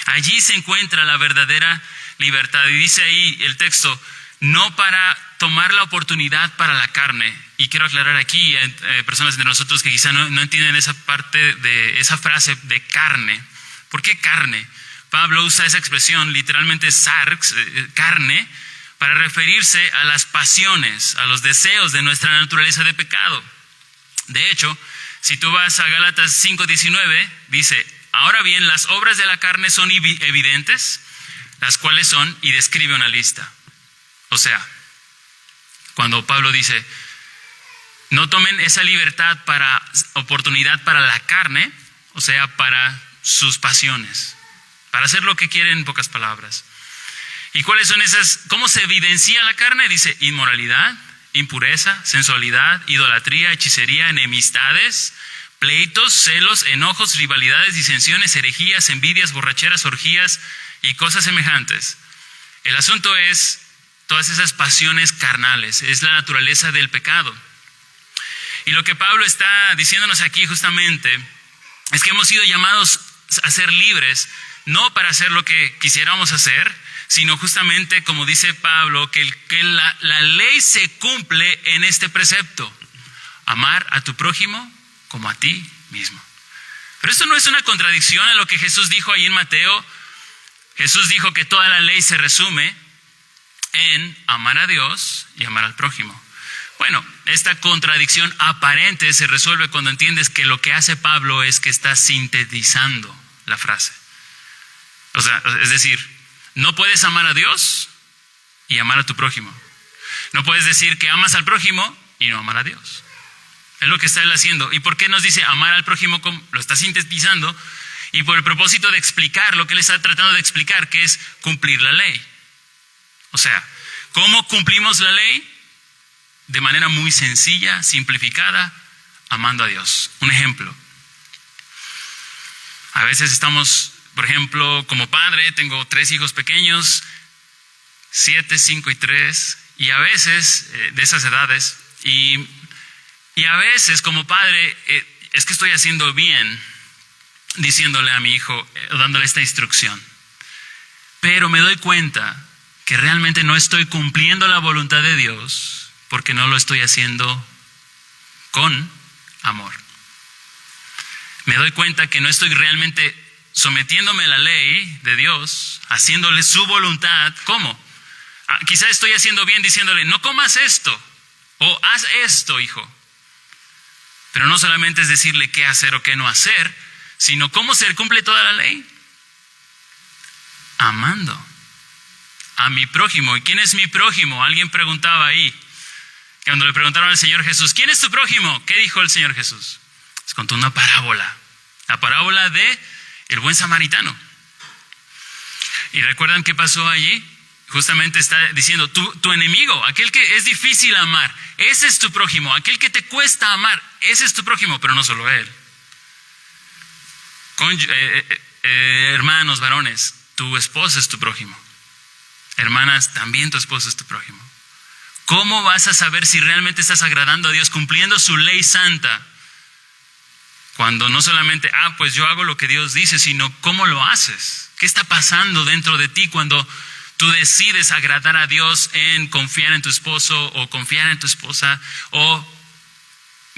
Allí se encuentra la verdadera libertad. Y dice ahí el texto, no para tomar la oportunidad para la carne. Y quiero aclarar aquí, personas de nosotros que quizá no entienden esa parte de esa frase de carne. ¿Por qué carne? Pablo usa esa expresión, literalmente sarx, carne, para referirse a las pasiones, a los deseos de nuestra naturaleza de pecado. De hecho, si tú vas a Gálatas 5:19, dice, ahora bien, las obras de la carne son evidentes, las cuales son, y describe una lista. O sea, cuando Pablo dice, no tomen esa libertad oportunidad para la carne, o sea, para sus pasiones, para hacer lo que quieren en pocas palabras. ¿Y cuáles son esas? ¿Cómo se evidencia la carne? Dice, inmoralidad, impureza, sensualidad, idolatría, hechicería, enemistades, pleitos, celos, enojos, rivalidades, disensiones, herejías, envidias, borracheras, orgías y cosas semejantes. El asunto es todas esas pasiones carnales, es la naturaleza del pecado. Y lo que Pablo está diciéndonos aquí justamente es que hemos sido llamados a ser libres, no para hacer lo que quisiéramos hacer, sino justamente, como dice Pablo, que la ley se cumple en este precepto: amar a tu prójimo como a ti mismo. Pero esto no es una contradicción a lo que Jesús dijo ahí en Mateo. Jesús dijo que toda la ley se resume en amar a Dios y amar al prójimo. Bueno, esta contradicción aparente se resuelve cuando entiendes que lo que hace Pablo es que está sintetizando la frase. O sea, es decir, no puedes amar a Dios y amar a tu prójimo. No puedes decir que amas al prójimo y no amar a Dios. Es lo que está él haciendo. ¿Y por qué nos dice amar al prójimo? Lo está sintetizando, y por el propósito de explicar lo que él está tratando de explicar, que es cumplir la ley. O sea, ¿cómo cumplimos la ley? De manera muy sencilla, simplificada, amando a Dios. Un ejemplo. A veces estamos, por ejemplo, como padre, tengo 3 hijos pequeños, 7, 5 y 3, y a veces, de esas edades, y a veces como padre, es que estoy haciendo bien, diciéndole a mi hijo, dándole esta instrucción. Pero me doy cuenta que realmente no estoy cumpliendo la voluntad de Dios porque no lo estoy haciendo con amor. Me doy cuenta que no estoy realmente sometiéndome a la ley de Dios, haciéndole su voluntad. ¿Cómo? Quizá estoy haciendo bien diciéndole, no comas esto, o haz esto, hijo. Pero no solamente es decirle qué hacer o qué no hacer, sino cómo se cumple toda la ley. Amando a mi prójimo. ¿Y quién es mi prójimo? Alguien preguntaba ahí. Cuando le preguntaron al Señor Jesús, ¿quién es tu prójimo? ¿Qué dijo el Señor Jesús? Les contó una parábola. La parábola de el buen samaritano. ¿Y recuerdan qué pasó allí? Justamente está diciendo, tu enemigo, aquel que es difícil amar, ese es tu prójimo. Aquel que te cuesta amar, ese es tu prójimo, pero no solo él. Hermanos, varones, tu esposa es tu prójimo. Hermanas, también tu esposo es tu prójimo. ¿Cómo vas a saber si realmente estás agradando a Dios cumpliendo su ley santa? Cuando no solamente, pues yo hago lo que Dios dice, sino cómo lo haces. ¿Qué está pasando dentro de ti cuando tú decides agradar a Dios en confiar en tu esposo o confiar en tu esposa?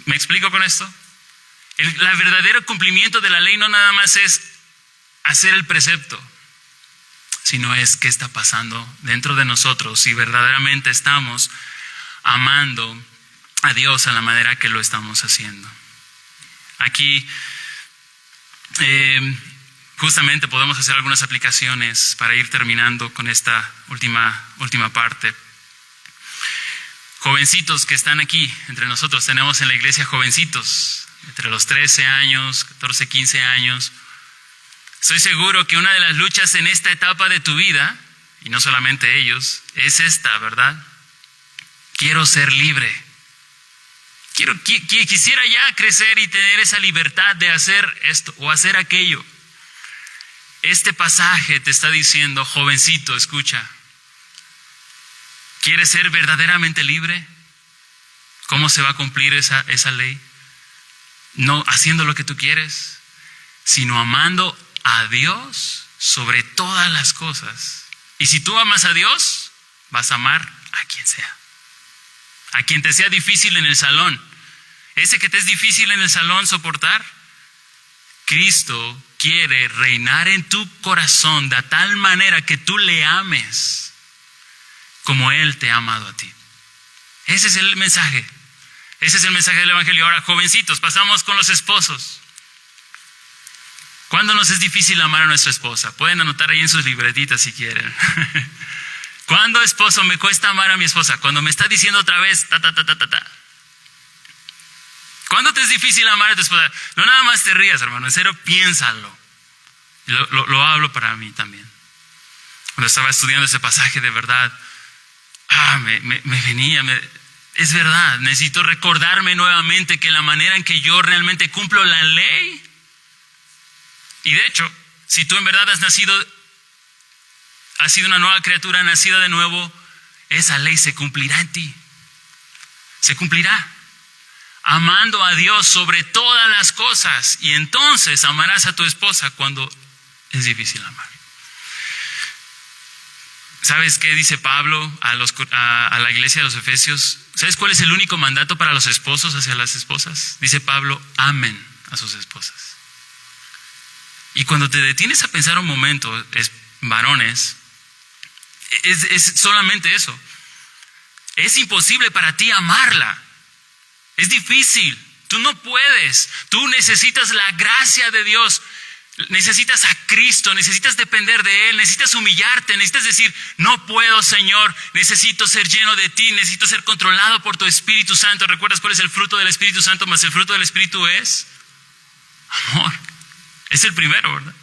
¿Me explico con esto? El verdadero cumplimiento de la ley no nada más es hacer el precepto, sino es qué está pasando dentro de nosotros si verdaderamente estamos amando a Dios a la manera que lo estamos haciendo. Aquí justamente podemos hacer algunas aplicaciones para ir terminando con esta última parte. Jovencitos que están aquí entre nosotros, tenemos en la iglesia jovencitos entre los 13 años, 14, 15 años. Estoy seguro que una de las luchas en esta etapa de tu vida, y no solamente ellos, es esta, ¿verdad? Quiero ser libre. Quisiera ya crecer y tener esa libertad de hacer esto o hacer aquello. Este pasaje te está diciendo, jovencito, escucha. ¿Quieres ser verdaderamente libre? ¿Cómo se va a cumplir esa ley? No haciendo lo que tú quieres, sino amando a Dios sobre todas las cosas. Y si tú amas a Dios, vas a amar a quien sea. A quien te sea difícil en el salón. Ese que te es difícil en el salón soportar. Cristo quiere reinar en tu corazón de tal manera que tú le ames como Él te ha amado a ti. Ese es el mensaje. Ese es el mensaje del Evangelio. Ahora, jovencitos, pasamos con los esposos. ¿Cuándo nos es difícil amar a nuestra esposa? Pueden anotar ahí en sus libretitas si quieren. ¿Cuándo, esposo, me cuesta amar a mi esposa? Cuando me está diciendo otra vez, ta. ¿Cuándo te es difícil amar a tu esposa? No nada más te rías, hermano, en serio, piénsalo. Lo hablo para mí también. Cuando estaba estudiando ese pasaje, de verdad, me venía, es verdad, necesito recordarme nuevamente que la manera en que yo realmente cumplo la ley. Y de hecho, si tú en verdad has sido una nueva criatura, nacida de nuevo, esa ley se cumplirá en ti. Se cumplirá. Amando a Dios sobre todas las cosas. Y entonces amarás a tu esposa cuando es difícil amar. ¿Sabes qué dice Pablo a la iglesia de los Efesios? ¿Sabes cuál es el único mandato para los esposos hacia las esposas? Dice Pablo, amen a sus esposas. Y cuando te detienes a pensar un momento, varones, es solamente eso. Es imposible para ti amarla. Es difícil. Tú no puedes. Tú necesitas la gracia de Dios. Necesitas a Cristo. Necesitas depender de Él. Necesitas humillarte. Necesitas decir, no puedo, Señor. Necesito ser lleno de ti. Necesito ser controlado por tu Espíritu Santo. ¿Recuerdas cuál es el fruto del Espíritu Santo? Más el fruto del Espíritu es amor. Es el primero, ¿verdad?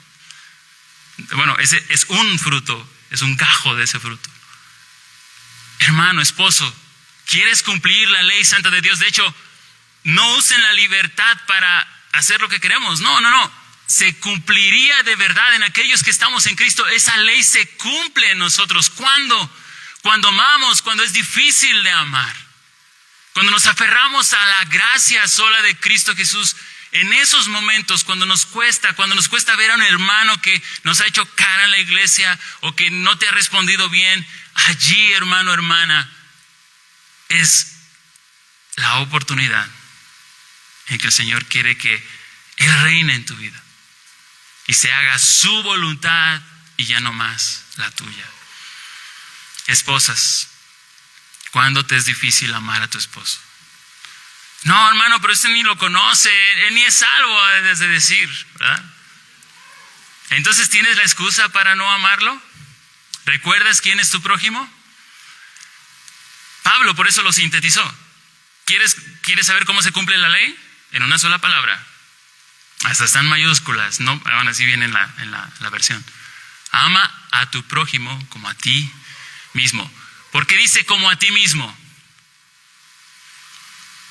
Bueno, ese es un fruto. Es un gajo de ese fruto. Hermano, esposo, ¿quieres cumplir la ley santa de Dios? De hecho, no usen la libertad para hacer lo que queremos. No. Se cumpliría de verdad en aquellos que estamos en Cristo. Esa ley se cumple en nosotros. ¿Cuándo? Cuando amamos, cuando es difícil de amar. Cuando nos aferramos a la gracia sola de Cristo Jesús. En esos momentos, cuando nos cuesta ver a un hermano que nos ha hecho cara en la iglesia o que no te ha respondido bien, allí, hermano, hermana, es la oportunidad en que el Señor quiere que Él reine en tu vida. y se haga su voluntad y ya no más la tuya. Esposas, ¿cuándo te es difícil amar a tu esposo? No, hermano, pero este ni lo conoce, él ni es salvo, debes de decir, ¿verdad? Entonces, ¿tienes la excusa para no amarlo? ¿Recuerdas quién es tu prójimo? Pablo por eso lo sintetizó. ¿Quieres saber cómo se cumple la ley? En una sola palabra. Hasta están mayúsculas, no, aún así viene en la versión. Ama a tu prójimo como a ti mismo. ¿Por qué dice como a ti mismo?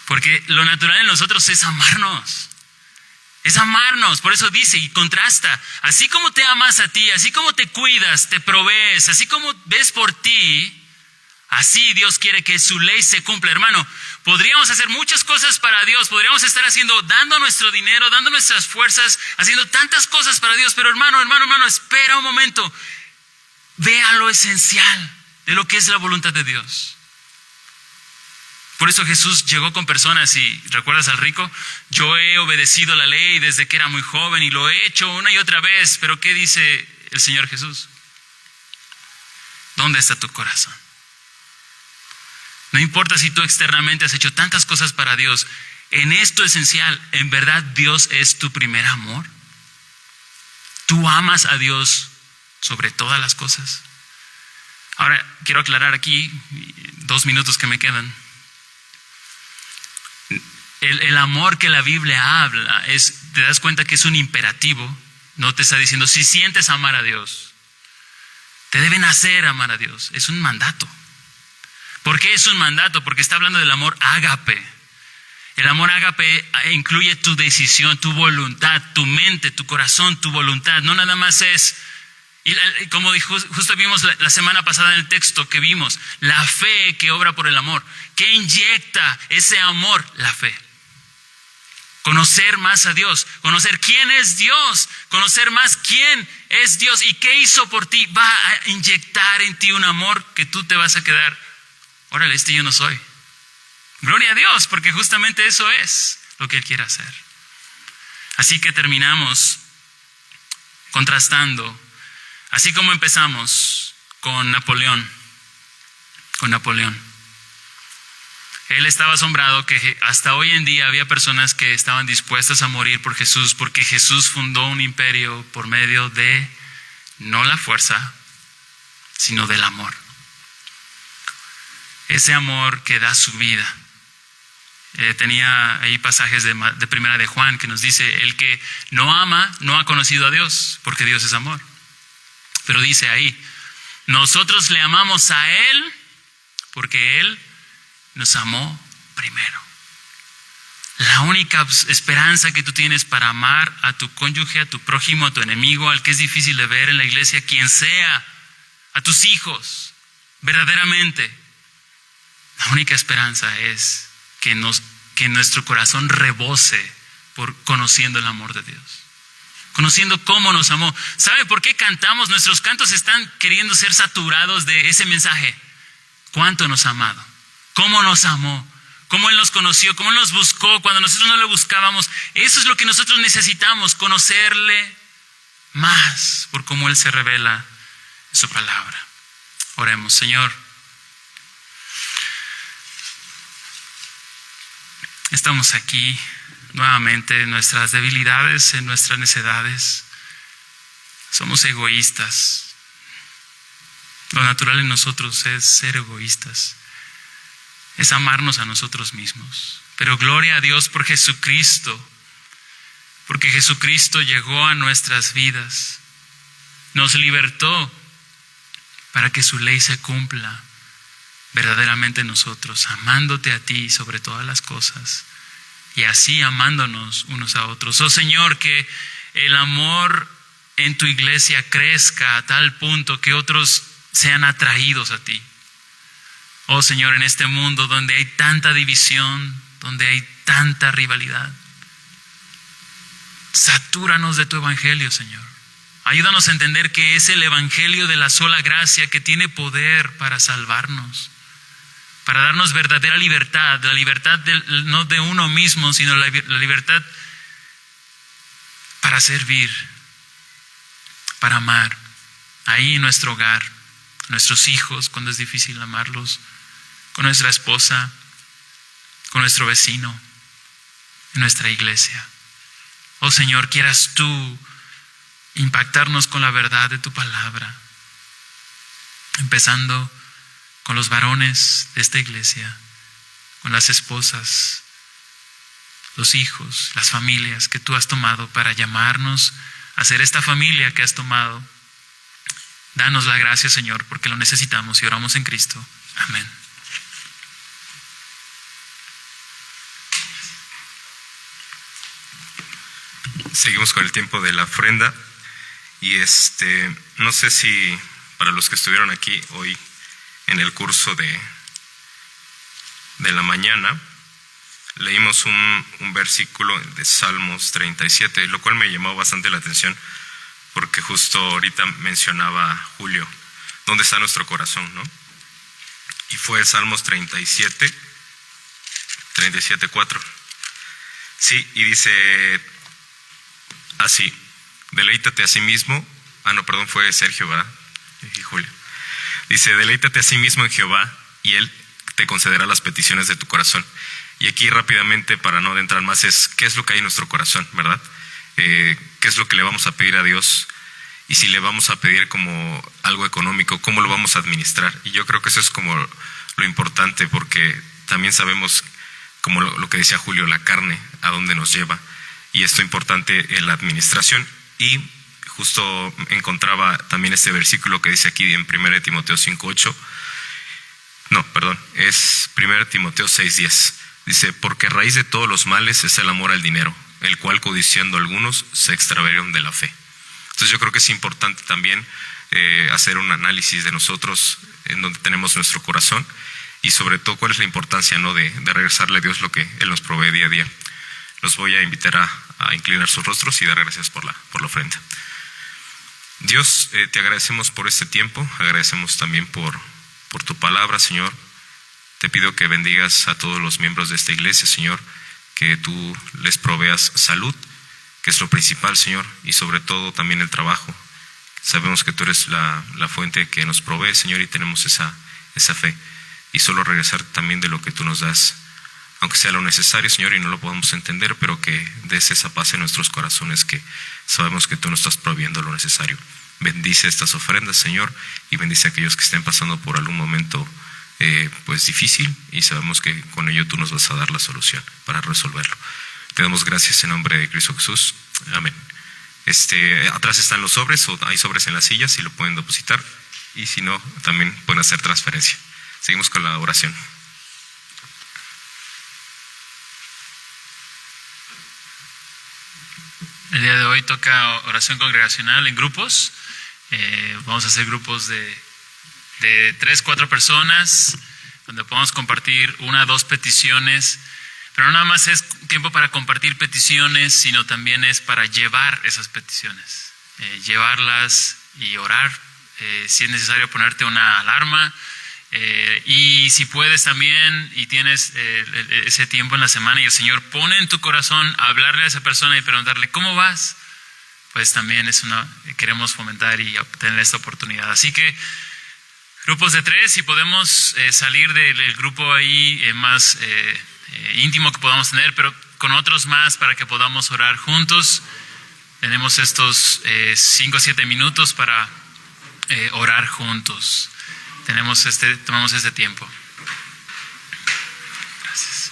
Porque lo natural en nosotros es amarnos. Es amarnos, por eso dice y contrasta. Así como te amas a ti, así como te cuidas, te provees, así como ves por ti, así Dios quiere que su ley se cumpla. Hermano, podríamos hacer muchas cosas para Dios, podríamos estar dando nuestro dinero, dando nuestras fuerzas, haciendo tantas cosas para Dios, pero hermano, espera un momento. Vea lo esencial de lo que es la voluntad de Dios. Por eso Jesús llegó con personas y, ¿recuerdas al rico? Yo he obedecido la ley desde que era muy joven y lo he hecho una y otra vez, pero ¿qué dice el Señor Jesús? ¿Dónde está tu corazón? No importa si tú externamente has hecho tantas cosas para Dios, en esto esencial, ¿en verdad Dios es tu primer amor? ¿Tú amas a Dios sobre todas las cosas? Ahora, quiero aclarar aquí, 2 minutos que me quedan. El amor que la Biblia habla, te das cuenta que es un imperativo. No te está diciendo, si sientes amar a Dios, te deben hacer amar a Dios. Es un mandato. ¿Por qué es un mandato? Porque está hablando del amor ágape. El amor ágape incluye tu decisión, tu voluntad, tu mente, tu corazón, tu voluntad. No nada más es, y como justo vimos la semana pasada en el texto que vimos, la fe que obra por el amor. ¿Qué inyecta ese amor? La fe. Conocer más a Dios, conocer quién es Dios, conocer más quién es Dios y qué hizo por ti. Va a inyectar en ti un amor que tú te vas a quedar, órale, yo no soy. Gloria a Dios, porque justamente eso es lo que Él quiere hacer. Así que terminamos contrastando, así como empezamos con Napoleón. Él estaba asombrado que hasta hoy en día había personas que estaban dispuestas a morir por Jesús, porque Jesús fundó un imperio por medio de, no la fuerza, sino del amor. Ese amor que da su vida. Tenía ahí pasajes de Primera de Juan que nos dice, el que no ama no ha conocido a Dios, porque Dios es amor. Pero dice ahí, nosotros le amamos a Él porque Él nos amó primero. La única esperanza que tú tienes para amar a tu cónyuge, a tu prójimo, a tu enemigo, al que es difícil de ver en la iglesia, quien sea, a tus hijos, verdaderamente, la única esperanza es que nuestro corazón rebose por conociendo el amor de Dios. Conociendo cómo nos amó. ¿Sabe por qué cantamos? Nuestros cantos están queriendo ser saturados de ese mensaje. ¿Cuánto nos ha amado? ¿Cómo nos amó? ¿Cómo Él nos conoció? ¿Cómo Él nos buscó cuando nosotros no le buscábamos? Eso es lo que nosotros necesitamos, conocerle más por cómo Él se revela en su palabra. Oremos, Señor. Estamos aquí nuevamente en nuestras debilidades, en nuestras necedades. Somos egoístas. Lo natural en nosotros es ser egoístas. Es amarnos a nosotros mismos. Pero gloria a Dios por Jesucristo, porque Jesucristo llegó a nuestras vidas, nos libertó para que su ley se cumpla verdaderamente en nosotros, amándote a ti sobre todas las cosas y así amándonos unos a otros. Oh Señor, que el amor en tu iglesia crezca a tal punto que otros sean atraídos a ti. Oh Señor, en este mundo donde hay tanta división, donde hay tanta rivalidad, satúranos de tu evangelio, Señor. Ayúdanos a entender que es el evangelio de la sola gracia que tiene poder para salvarnos, para darnos verdadera libertad, la libertad no de uno mismo, sino la libertad para servir, para amar, ahí en nuestro hogar, nuestros hijos cuando es difícil amarlos, con nuestra esposa, con nuestro vecino, en nuestra iglesia. Oh Señor, quieras tú impactarnos con la verdad de tu palabra, empezando con los varones de esta iglesia, con las esposas, los hijos, las familias que tú has tomado para llamarnos a ser esta familia que has tomado. Danos la gracia, Señor, porque lo necesitamos y oramos en Cristo. Amén. Seguimos con el tiempo de la ofrenda y no sé si para los que estuvieron aquí hoy en el curso de la mañana leímos un versículo de Salmos 37, lo cual me llamó bastante la atención porque justo ahorita mencionaba Julio dónde está nuestro corazón, ¿no? Y fue Salmos 37:4. Sí, y dice así: deleítate a sí mismo. Fue Sergio, ¿verdad? Y Julio. Dice: deleítate a sí mismo en Jehová y Él te concederá las peticiones de tu corazón. Y aquí rápidamente, para no adentrar más, ¿qué es lo que hay en nuestro corazón, verdad? ¿Qué es lo que le vamos a pedir a Dios? Y si le vamos a pedir como algo económico, ¿cómo lo vamos a administrar? Y yo creo que eso es como lo importante, porque también sabemos, como lo que decía Julio, la carne, a dónde nos lleva. Y esto es importante en la administración. Y justo encontraba también este versículo que dice aquí en 1 Timoteo 5:8. Es 1 Timoteo 6:10. Dice: porque raíz de todos los males es el amor al dinero, el cual codiciando algunos se extraviaron de la fe. Entonces yo creo que es importante también hacer un análisis de nosotros, en donde tenemos nuestro corazón, y sobre todo cuál es la importancia, ¿no?, de regresarle a Dios lo que Él nos provee día a día. Los voy a invitar a inclinar sus rostros y dar gracias por la ofrenda. Dios, te agradecemos por este tiempo, agradecemos también por tu palabra, Señor. Te pido que bendigas a todos los miembros de esta iglesia, Señor, que tú les proveas salud, que es lo principal, Señor, y sobre todo también el trabajo. Sabemos que tú eres la fuente que nos provee, Señor, y tenemos esa fe. Y solo regresar también de lo que tú nos das, aunque sea lo necesario, Señor, y no lo podamos entender, pero que des esa paz en nuestros corazones, que sabemos que tú nos estás proveyendo lo necesario. Bendice estas ofrendas, Señor, y bendice a aquellos que estén pasando por algún momento pues difícil, y sabemos que con ello tú nos vas a dar la solución para resolverlo. Te damos gracias en nombre de Cristo Jesús. Amén. Atrás están los sobres, o hay sobres en las sillas, si lo pueden depositar, y si no, también pueden hacer transferencia. Seguimos con la oración. El día de hoy toca oración congregacional en grupos. Vamos a hacer grupos de 3-4 personas, donde podamos compartir 1 o 2 peticiones. Pero no nada más es tiempo para compartir peticiones, sino también es para llevar esas peticiones, llevarlas y orar. Si es necesario, ponerte una alarma. Y si puedes también y tienes ese tiempo en la semana y el Señor pone en tu corazón hablarle a esa persona y preguntarle ¿cómo vas? Pues también queremos fomentar y obtener esta oportunidad. Así que grupos de 3, si podemos salir del grupo ahí más íntimo que podamos tener, pero con otros más para que podamos orar juntos. Tenemos estos 5 o 7 minutos para orar juntos. Tomamos este tiempo. Gracias.